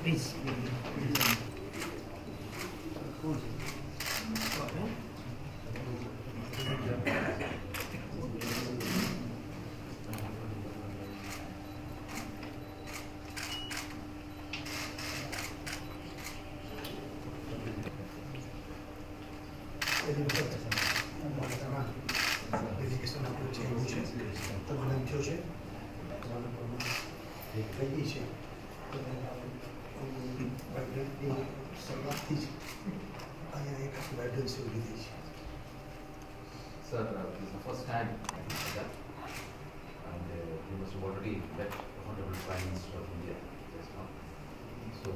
Please. Sir, this is the first time that, and you must have already met the Honorable Prime Minister of India just now. So,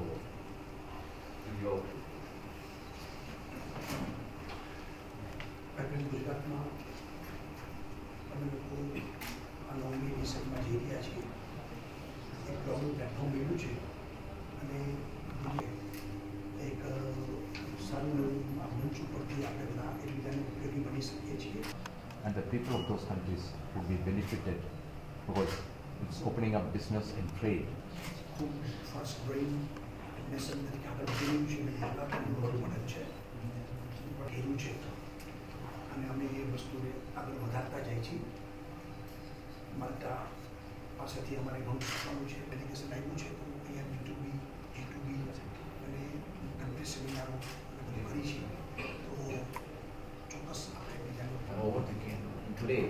with your ગુજરાતમાં અમે લોકો આ નવમી ડિસેમ્બરમાં જઈ રહ્યા છીએ એક નવું પ્લેટફોર્મ મળ્યું છે અને એક સારું નવું મંચ ઉપરથી આપણે બધા એકબીજાને ઉપયોગી બની શકીએ છીએ. And the people of those countries will be benefited because it's opening up business and trade. ખૂબ ફાસ્ટ ગ્રોઈંગ નેશન તરીકે આગળ વધી રહ્યું છે અને ડેવલપમેન્ટ બહુ મદદ છે ઘેરું છે અને અમે એ વસ્તુને આગળ વધારતા જાય છીએ. માલ્ટા પાસેથી અમારે ઘણું શીખવાનું છે, એપ્લિકેશન આવ્યું છે તો અહીંયા B2B G2B અને કન્ટ્રી સેમિનારો બધું કરી છે તો ચોક્કસ આપણે બીજાને Today,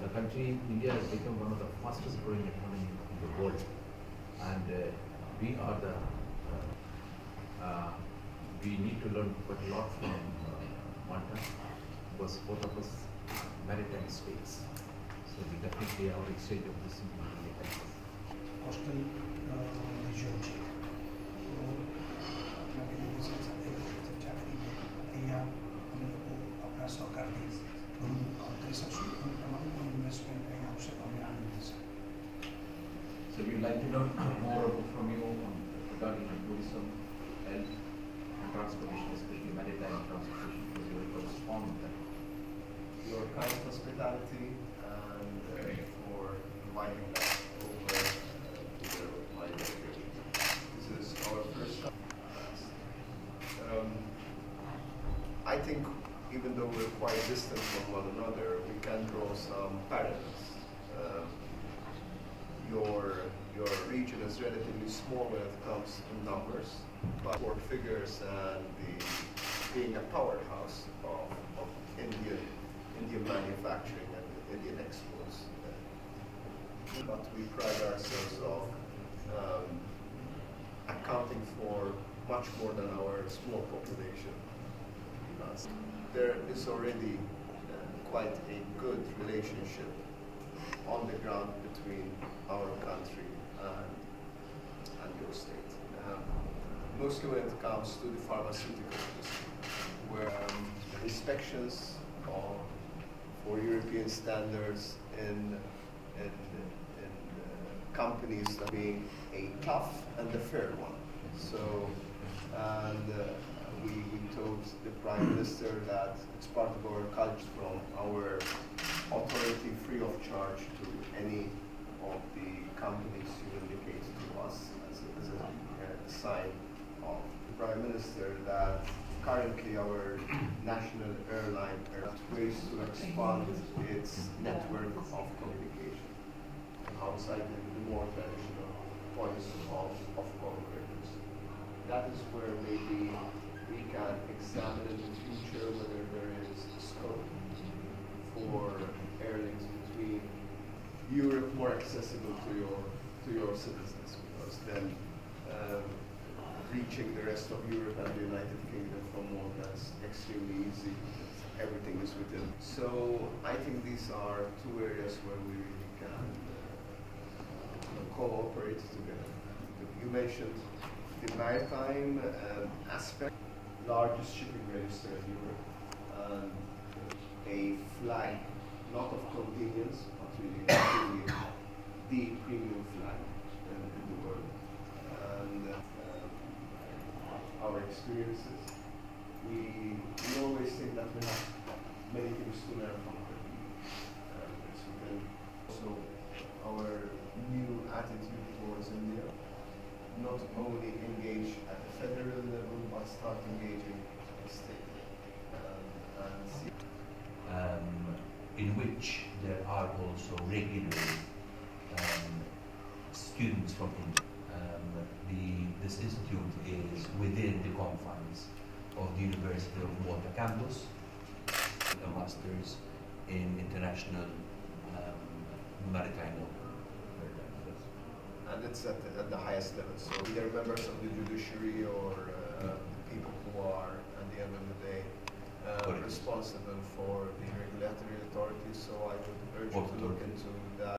the country India has become one of the fastest growing economy in the world, and we are the we need to learn quite a lot from Malta because both of us are maritime states. So we definitely our exchange of this will be helpful. Coastal region છે તો આપણા delegation સાથે ચર્ચા કરીને અહીંયા અમે લોકો આપણા સહકારથી ઘણું કરી શકશું અને તમારું પણ ઇન્વેસ્ટમેન્ટ અહીંયા આવશે તો અમે આનંદ થશે. So we'd like to learn more from you regarding tourism, health, and transportation, especially maritime transportation, because you will respond to that. Your kind hospitality and for inviting us over to my delegation. This is our first time. I think even though we're quite distant from one another, we can draw some parallels. Your region is relatively small when it comes to numbers, but for figures and being a powerhouse of Indian manufacturing and Indian exports. But we pride ourselves of accounting for much more than our small population. There is already quite a good relationship on the ground between our country and your state. Mostly when it comes to the pharmaceutical industry, where inspections for European standards in companies being a tough and a fair one. So, and we told the Prime Minister that it's part of our culture from our authority free of charge to any of the companies you indicate to us as a sign of the Prime Minister that currently our national airline has ways to expand its network of communication outside the more traditional points of convergence. That is where maybe we can examine in the future whether there is scope for airlinks between Europe more accessible to your citizens, because then reaching the rest of Europe and the United Kingdom from Malta is extremely easy. Everything is within. So I think these are two areas where we really can cooperate together. You mentioned the maritime aspect, largest shipping register in Europe, and a flag, not of convenience, but really the premium flag in the world. And our experiences, we always think that we have many things to learn from also our new attitude towards India, not only engage at the federal level, but start engaging at the state and see. In which there are also regular students from India. This institute is within the confines of the University of Malta campus, a master's in international maritime law. And it's at the highest level, so either members of the judiciary or the people who are, at the end of the day, responsible for the regulatory authorities. So I would urge you to look into that.